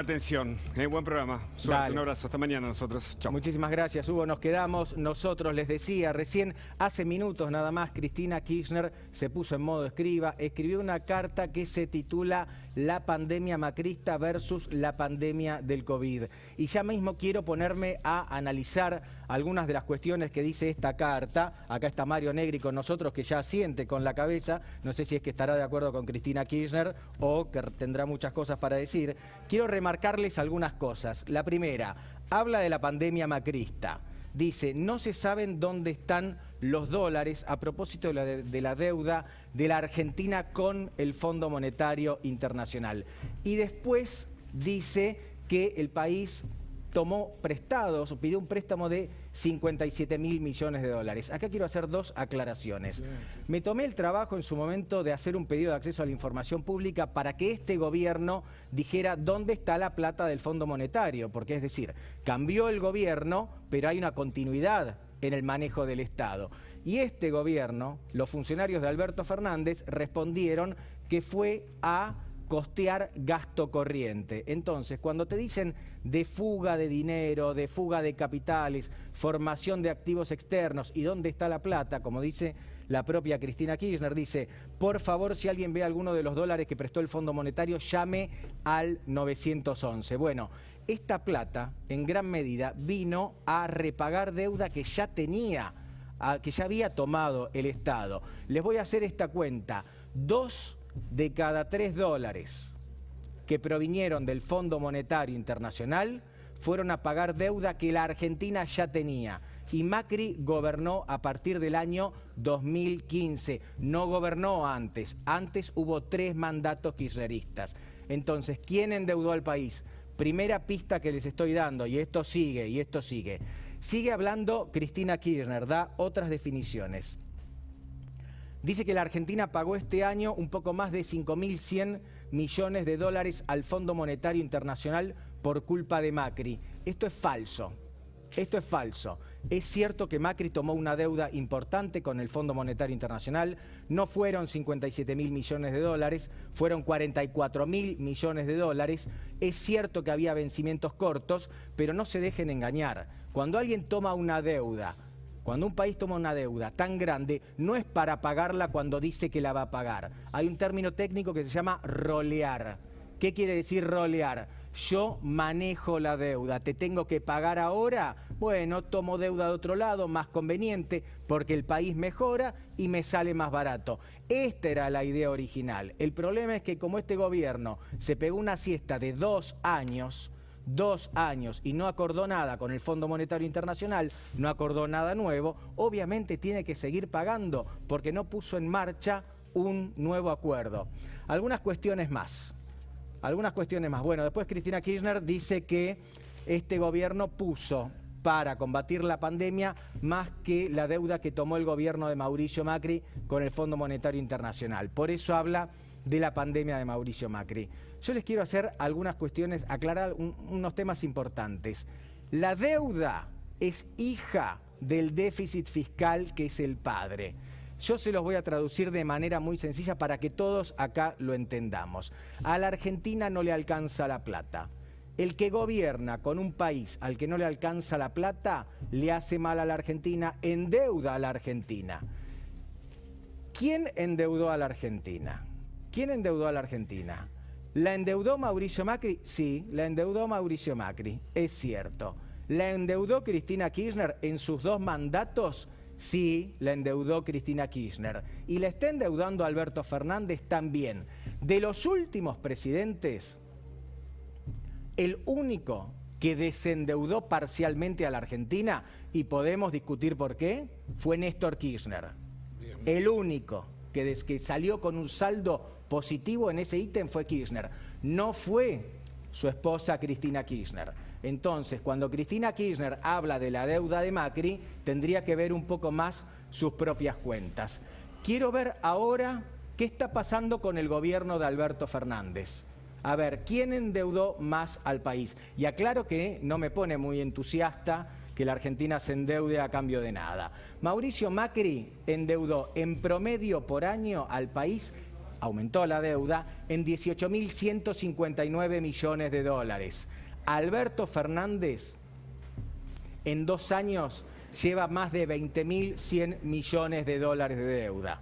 Atención, buen programa. Suerte, Dale. un abrazo. Hasta mañana nosotros. Chao. Muchísimas gracias, Hugo. Nos quedamos nosotros, les decía recién, hace minutos nada más, Cristina Kirchner se puso en modo escriba, escribió una carta que se titula La pandemia macrista versus la pandemia del COVID. Y ya mismo quiero ponerme a analizar algunas de las cuestiones que dice esta carta. Acá está Mario Negri con nosotros, que ya asiente con la cabeza. No sé si es que estará de acuerdo con Cristina Kirchner o que tendrá muchas cosas para decir. Quiero remarcarles algunas cosas. La primera, habla de la pandemia macrista. Dice, no se saben dónde están los dólares a propósito de la deuda de la Argentina con el Fondo Monetario Internacional. Y después dice que el país tomó prestados, pidió un préstamo de 57.000 millones de dólares. Acá quiero hacer dos aclaraciones. Me tomé el trabajo en su momento de hacer un pedido de acceso a la información pública para que este gobierno dijera dónde está la plata del Fondo Monetario, porque es decir, cambió el gobierno, pero hay una continuidad en el manejo del Estado. Y este gobierno, los funcionarios de Alberto Fernández respondieron que fue a costear gasto corriente. Entonces, cuando te dicen de fuga de dinero, de fuga de capitales, formación de activos externos y dónde está la plata, como dice la propia Cristina Kirchner, dice, por favor, si alguien ve alguno de los dólares que prestó el Fondo Monetario, llame al 911. Bueno, esta plata, en gran medida, vino a repagar deuda que ya tenía, que ya había tomado el Estado. Les voy a hacer esta cuenta. 2 de cada 3 dólares que provinieron del Fondo Monetario Internacional fueron a pagar deuda que la Argentina ya tenía. Y Macri gobernó a partir del año 2015, no gobernó antes. Antes hubo 3 mandatos kirchneristas. Entonces, ¿quién endeudó al país? Primera pista que les estoy dando, y esto sigue, y esto sigue. Sigue hablando Cristina Kirchner, da otras definiciones. Dice que la Argentina pagó este año un poco más de 5.100 millones de dólares al Fondo Monetario Internacional por culpa de Macri. Esto es falso. Esto es falso. Es cierto que Macri tomó una deuda importante con el Fondo Monetario Internacional. No fueron 57.000 millones de dólares, fueron 44.000 millones de dólares. Es cierto que había vencimientos cortos, pero no se dejen engañar. Cuando alguien toma una deuda, cuando un país toma una deuda tan grande, no es para pagarla cuando dice que la va a pagar. Hay un término técnico que se llama rolear. ¿Qué quiere decir rolear? Yo manejo la deuda, ¿te tengo que pagar ahora? Bueno, tomo deuda de otro lado, más conveniente, porque el país mejora y me sale más barato. Esta era la idea original. El problema es que como este gobierno se pegó una siesta de 2 años y no acordó nada con el Fondo Monetario Internacional, no acordó nada nuevo, obviamente tiene que seguir pagando porque no puso en marcha un nuevo acuerdo. Algunas cuestiones más. Bueno, después Cristina Kirchner dice que este gobierno puso para combatir la pandemia más que la deuda que tomó el gobierno de Mauricio Macri con el Fondo Monetario Internacional. Por eso habla de la pandemia de Mauricio Macri. Yo les quiero hacer algunas cuestiones, aclarar unos temas importantes. La deuda es hija del déficit fiscal que es el padre. Yo se los voy a traducir de manera muy sencilla para que todos acá lo entendamos. A la Argentina no le alcanza la plata. El que gobierna con un país al que no le alcanza la plata, le hace mal a la Argentina, endeuda a la Argentina. ¿Quién endeudó a la Argentina? ¿Quién endeudó a la Argentina? ¿La endeudó Mauricio Macri? Sí, la endeudó Mauricio Macri, es cierto. ¿La endeudó Cristina Kirchner en sus 2 mandatos? Sí, la endeudó Cristina Kirchner. Y la está endeudando Alberto Fernández también. De los últimos presidentes, el único que desendeudó parcialmente a la Argentina, y podemos discutir por qué, fue Néstor Kirchner. El único que salió con un saldo positivo en ese ítem fue Kirchner. No fue su esposa Cristina Kirchner. Entonces, cuando Cristina Kirchner habla de la deuda de Macri, tendría que ver un poco más sus propias cuentas. Quiero ver ahora qué está pasando con el gobierno de Alberto Fernández. A ver, ¿quién endeudó más al país? Y aclaro que no me pone muy entusiasta que la Argentina se endeude a cambio de nada. Mauricio Macri endeudó en promedio por año al país aumentó la deuda en 18.159 millones de dólares. Alberto Fernández, en 2 años, lleva más de 20.100 millones de dólares de deuda.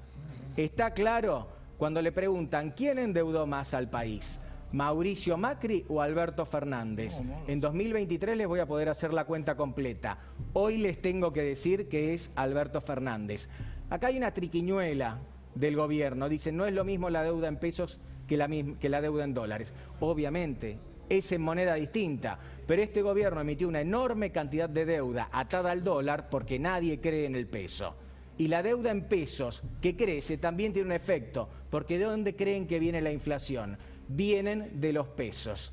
¿Está claro? Cuando le preguntan quién endeudó más al país, ¿Mauricio Macri o Alberto Fernández? En 2023 les voy a poder hacer la cuenta completa. Hoy les tengo que decir que es Alberto Fernández. Acá hay una triquiñuela del gobierno. Dicen, no es lo mismo la deuda en pesos que la deuda en dólares. Obviamente, es en moneda distinta, pero este gobierno emitió una enorme cantidad de deuda atada al dólar porque nadie cree en el peso. Y la deuda en pesos que crece también tiene un efecto, porque ¿de dónde creen que viene la inflación? Vienen de los pesos.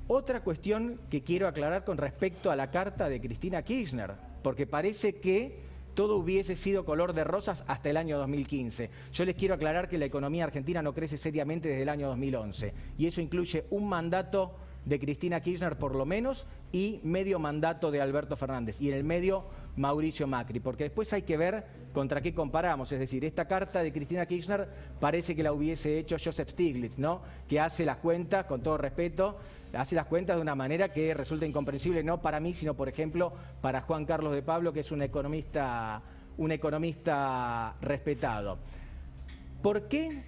Otra cuestión que quiero aclarar con respecto a la carta de Cristina Kirchner, porque parece que todo hubiese sido color de rosas hasta el año 2015. Yo les quiero aclarar que la economía argentina no crece seriamente desde el año 2011, y eso incluye un mandato de Cristina Kirchner por lo menos y medio mandato de Alberto Fernández, y en el medio Mauricio Macri, porque después hay que ver contra qué comparamos. Es decir, esta carta de Cristina Kirchner parece que la hubiese hecho Joseph Stiglitz, ¿no? Que hace las cuentas, con todo respeto, hace las cuentas de una manera que resulta incomprensible, no para mí, sino, por ejemplo, para Juan Carlos de Pablo, que es un economista respetado. ¿Por qué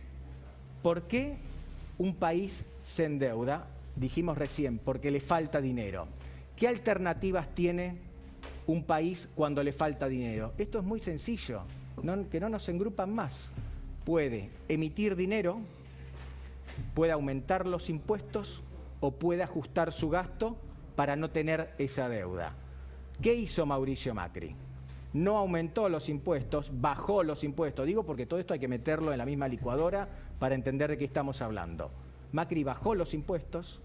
un país se endeuda? Dijimos recién, porque le falta dinero. ¿Qué alternativas tiene un país cuando le falta dinero? Esto es muy sencillo, que no nos engrupan más. Puede emitir dinero, puede aumentar los impuestos o puede ajustar su gasto para no tener esa deuda. ¿Qué hizo Mauricio Macri? No aumentó los impuestos, bajó los impuestos. Digo porque todo esto hay que meterlo en la misma licuadora para entender de qué estamos hablando. Macri bajó los impuestos,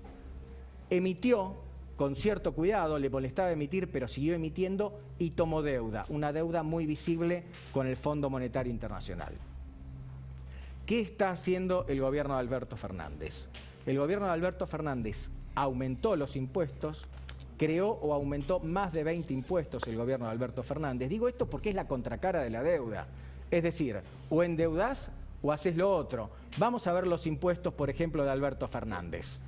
emitió con cierto cuidado, le molestaba emitir, pero siguió emitiendo y tomó deuda, una deuda muy visible con el Fondo Monetario Internacional. ¿Qué está haciendo el gobierno de Alberto Fernández? El gobierno de Alberto Fernández aumentó los impuestos, creó o aumentó más de 20 impuestos el gobierno de Alberto Fernández. Digo esto porque es la contracara de la deuda. Es decir, o endeudás o haces lo otro. Vamos a ver los impuestos, por ejemplo, de Alberto Fernández.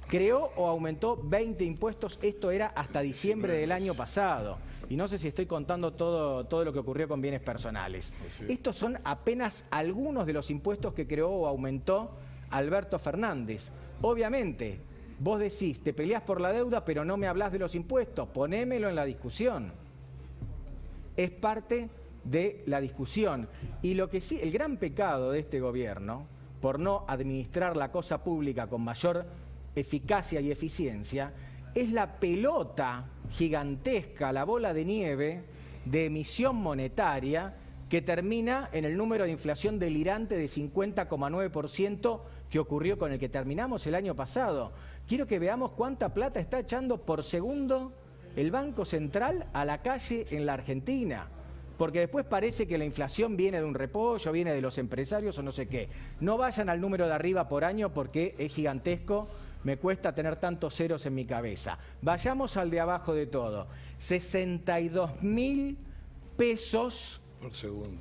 Creó o aumentó 20 impuestos, esto era hasta diciembre del año pasado. Y no sé si estoy contando todo lo que ocurrió con bienes personales. Estos son apenas algunos de los impuestos que creó o aumentó Alberto Fernández. Obviamente, vos decís, te peleás por la deuda, pero no me hablás de los impuestos, ponémelo en la discusión. Es parte de la discusión. Y lo que sí, el gran pecado de este gobierno, por no administrar la cosa pública con mayor eficacia y eficiencia, es la pelota gigantesca, la bola de nieve de emisión monetaria que termina en el número de inflación delirante de 50,9% que ocurrió con el que terminamos el año pasado. Quiero que veamos cuánta plata está echando por segundo el Banco Central a la calle en la Argentina. Porque después parece que la inflación viene de un repollo, viene de los empresarios o no sé qué. No vayan al número de arriba por año porque es gigantesco, me cuesta tener tantos ceros en mi cabeza. Vayamos al de abajo de todo. 62.000 pesos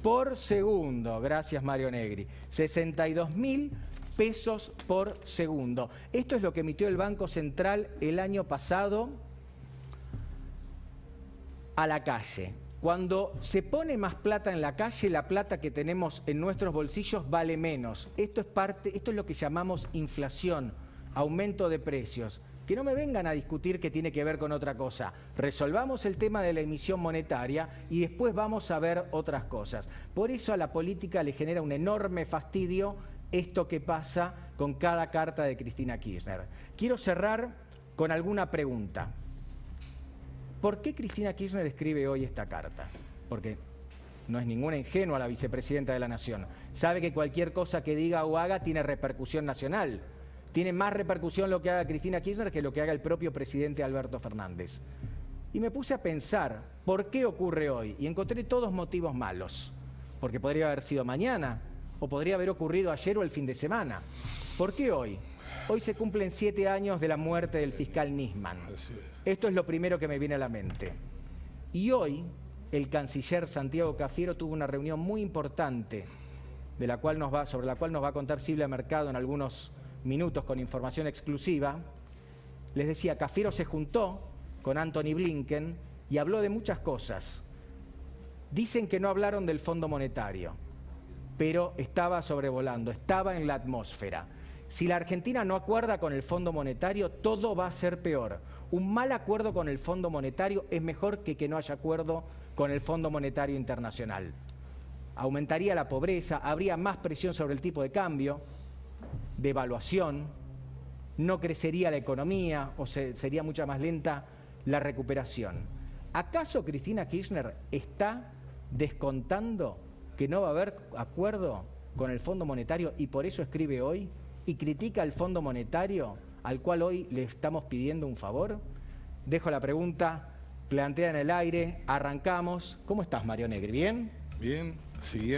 por segundo. Gracias, Mario Negri. 62.000 pesos por segundo. Esto es lo que emitió el Banco Central el año pasado a la calle. Cuando se pone más plata en la calle, la plata que tenemos en nuestros bolsillos vale menos. Esto es lo que llamamos inflación, aumento de precios. Que no me vengan a discutir que tiene que ver con otra cosa. Resolvamos el tema de la emisión monetaria y después vamos a ver otras cosas. Por eso a la política le genera un enorme fastidio esto que pasa con cada carta de Cristina Kirchner. Quiero cerrar con alguna pregunta. ¿Por qué Cristina Kirchner escribe hoy esta carta? Porque no es ninguna ingenua la vicepresidenta de la Nación. Sabe que cualquier cosa que diga o haga tiene repercusión nacional. Tiene más repercusión lo que haga Cristina Kirchner que lo que haga el propio presidente Alberto Fernández. Y me puse a pensar, ¿por qué ocurre hoy? Y encontré todos motivos malos. Porque podría haber sido mañana, o podría haber ocurrido ayer o el fin de semana. ¿Por qué hoy? Hoy se cumplen 7 años de la muerte del fiscal Nisman. Esto es lo primero que me viene a la mente. Y hoy el canciller Santiago Cafiero tuvo una reunión muy importante sobre la cual nos va a contar Silvia Mercado en algunos minutos con información exclusiva. Les decía, Cafiero se juntó con Antony Blinken y habló de muchas cosas. Dicen que no hablaron del Fondo Monetario, pero estaba sobrevolando, estaba en la atmósfera. Si la Argentina no acuerda con el Fondo Monetario, todo va a ser peor. Un mal acuerdo con el Fondo Monetario es mejor que no haya acuerdo con el Fondo Monetario Internacional. Aumentaría la pobreza, habría más presión sobre el tipo de cambio, devaluación, no crecería la economía o sería mucho más lenta la recuperación. ¿Acaso Cristina Kirchner está descontando que no va a haber acuerdo con el Fondo Monetario y por eso escribe hoy y critica al Fondo Monetario al cual hoy le estamos pidiendo un favor? Dejo la pregunta planteada en el aire, arrancamos. ¿Cómo estás, Mario Negri? ¿Bien? Bien, siguiendo.